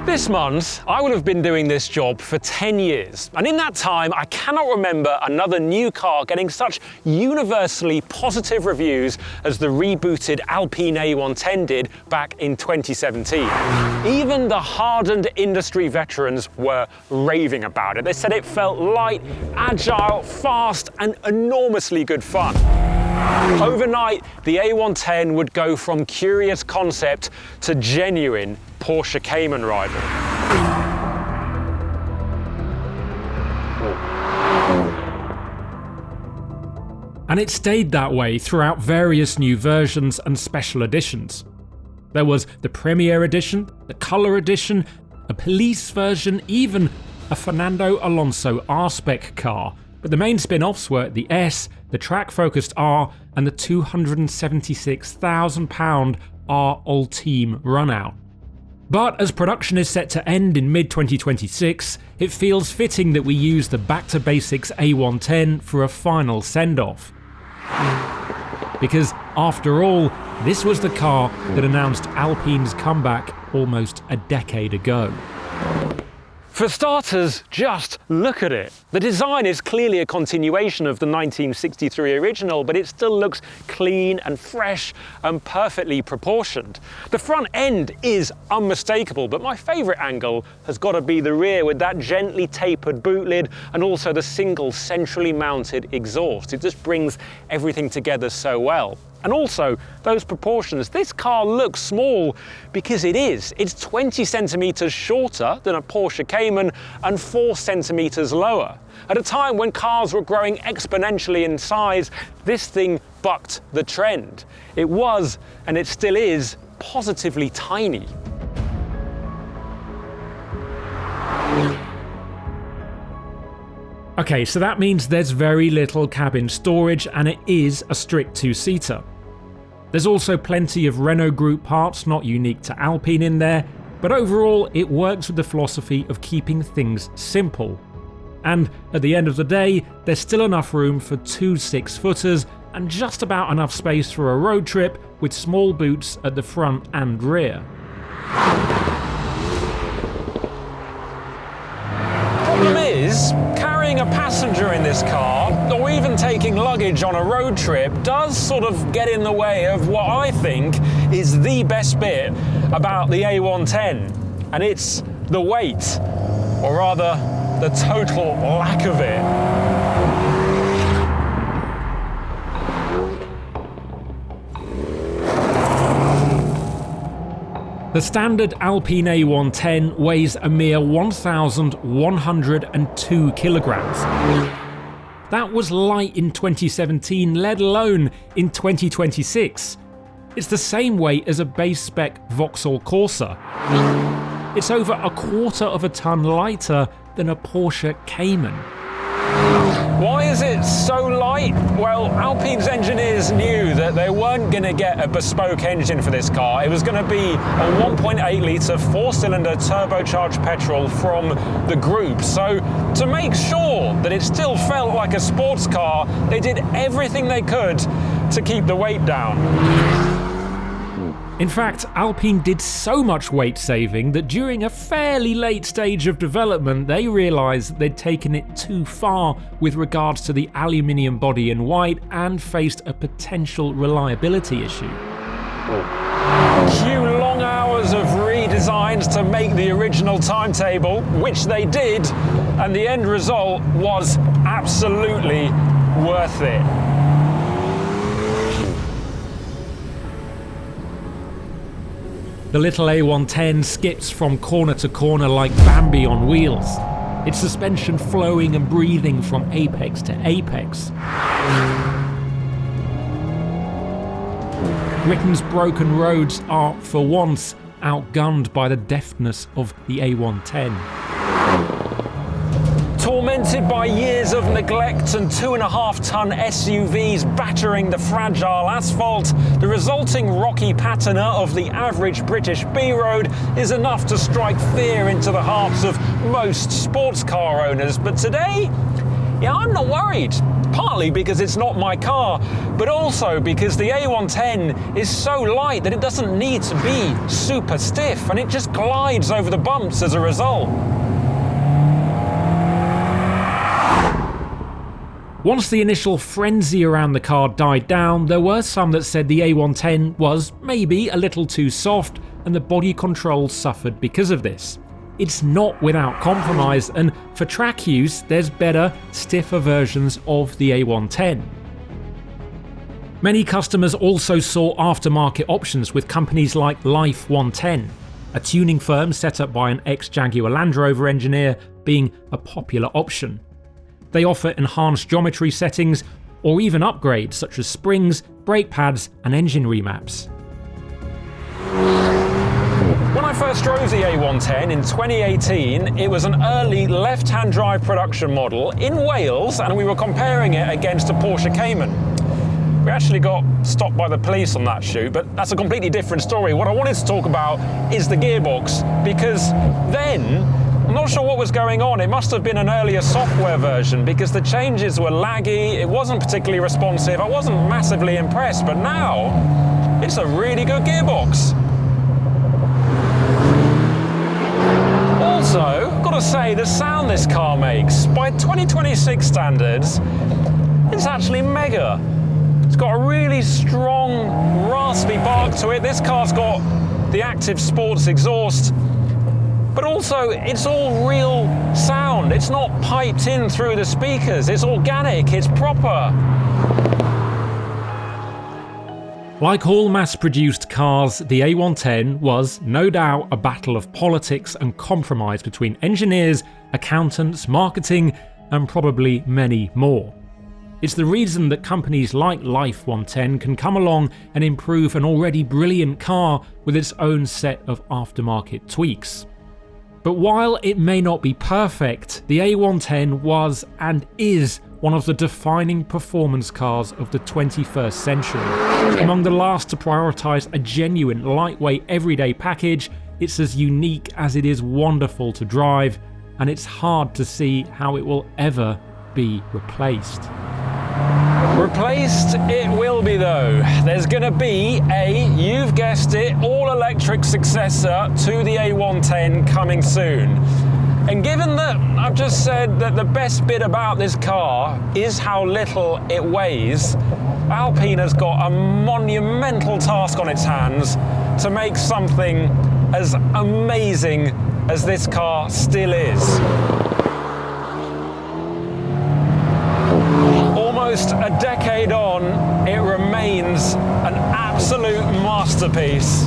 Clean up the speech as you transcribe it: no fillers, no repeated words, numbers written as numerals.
This month, I will have been doing this job for 10 years, and in that time, I cannot remember another new car getting such universally positive reviews as the rebooted Alpine A110 did back in 2017. Even the hardened industry veterans were raving about it. They said it felt light, agile, fast, and enormously good fun. Overnight, the A110 would go from curious concept to genuine Porsche Cayman rival. And it stayed that way throughout various new versions and special editions. There was the Premier Edition, the Colour Edition, a police version, even a Fernando Alonso R-Spec car. But the main spin-offs were the S, the track-focused R, and the £276,000 R Ultime Runout. But as production is set to end in mid-2026, it feels fitting that we use the back-to-basics A110 for a final send-off. Because, after all, this was the car that announced Alpine's comeback almost a decade ago. For starters, just look at it. The design is clearly a continuation of the 1963 original, but it still looks clean and fresh and perfectly proportioned. The front end is unmistakable, but my favourite angle has got to be the rear with that gently tapered boot lid and also the single centrally mounted exhaust. It just brings everything together so well. And also, those proportions. This car looks small because it is. It's 20 centimetres shorter than a Porsche Cayman and 4 centimetres lower. At a time when cars were growing exponentially in size, this thing bucked the trend. It was, and it still is, positively tiny. Okay, so that means there's very little cabin storage and it is a strict two-seater. There's also plenty of Renault Group parts not unique to Alpine in there, but overall it works with the philosophy of keeping things simple. And at the end of the day, there's still enough room for 2 6-footers and just about enough space for a road trip with small boots at the front and rear. Problem is, carrying a passenger in this car, or even taking luggage on a road trip, does sort of get in the way of what I think is the best bit about the A110, and it's the weight, or rather, the total lack of it. The standard Alpine A110 weighs a mere 1,102 kilograms. That was light in 2017, let alone in 2026. It's the same weight as a base spec Vauxhall Corsa. It's over a quarter of a ton lighter than a Porsche Cayman. Why is it so light? Well, Alpine's engineers knew that they weren't going to get a bespoke engine for this car. It was going to be a 1.8 litre 4-cylinder turbocharged petrol from the group. So to make sure that it still felt like a sports car, they did everything they could to keep the weight down. In fact, Alpine did so much weight saving that during a fairly late stage of development they realised they'd taken it too far with regards to the aluminium body in white and faced a potential reliability issue. Cue long hours of redesigns to make the original timetable, which they did, and the end result was absolutely worth it. The little A110 skips from corner to corner like Bambi on wheels, its suspension flowing and breathing from apex to apex. Britain's broken roads are, for once, outgunned by the deftness of the A110. Tormented by years of neglect and 2.5-ton SUVs battering the fragile asphalt, the resulting rocky patina of the average British B-road is enough to strike fear into the hearts of most sports car owners. But today, I'm not worried. partly because it's not my car, but also because the A110 is so light that it doesn't need to be super stiff, and it just glides over the bumps as a result. Once the initial frenzy around the car died down, there were some that said the A110 was maybe a little too soft and the body control suffered because of this. It's not without compromise, and for track use there's better, stiffer versions of the A110. Many customers also saw aftermarket options with companies like Life 110, a tuning firm set up by an ex-Jaguar Land Rover engineer, being a popular option. They offer enhanced geometry settings or even upgrades such as springs, brake pads and engine remaps. When I first drove the A110 in 2018, it was an early left-hand drive production model in Wales, and we were comparing it against a Porsche Cayman. We actually got stopped by the police on that shoot, but that's a completely different story. What I wanted to talk about is the gearbox, because then I'm not sure what was going on. It must have been an earlier software version because the changes were laggy, it wasn't particularly responsive, I wasn't massively impressed, but now it's a really good gearbox. Also, I've got to say, the sound this car makes, by 2026 standards, it's actually mega. It's got a really strong, raspy bark to it. This car's got the active sports exhaust, but also it's all real sound. It's not piped in through the speakers. It's organic, it's proper. Like all mass-produced cars, the A110 was no doubt a battle of politics and compromise between engineers, accountants, marketing, and probably many more. It's the reason that companies like Life 110 can come along and improve an already brilliant car with its own set of aftermarket tweaks. But while it may not be perfect, the A110 was and is one of the defining performance cars of the 21st century. Among the last to prioritise a genuine lightweight everyday package, it's as unique as it is wonderful to drive, and it's hard to see how it will ever be replaced. Replaced it will be though. There's going to be a, you've guessed it, all-electric successor to the A110 coming soon. And given that I've just said that the best bit about this car is how little it weighs, Alpine has got a monumental task on its hands to make something as amazing as this car still is. Almost a decade on, it remains an absolute masterpiece.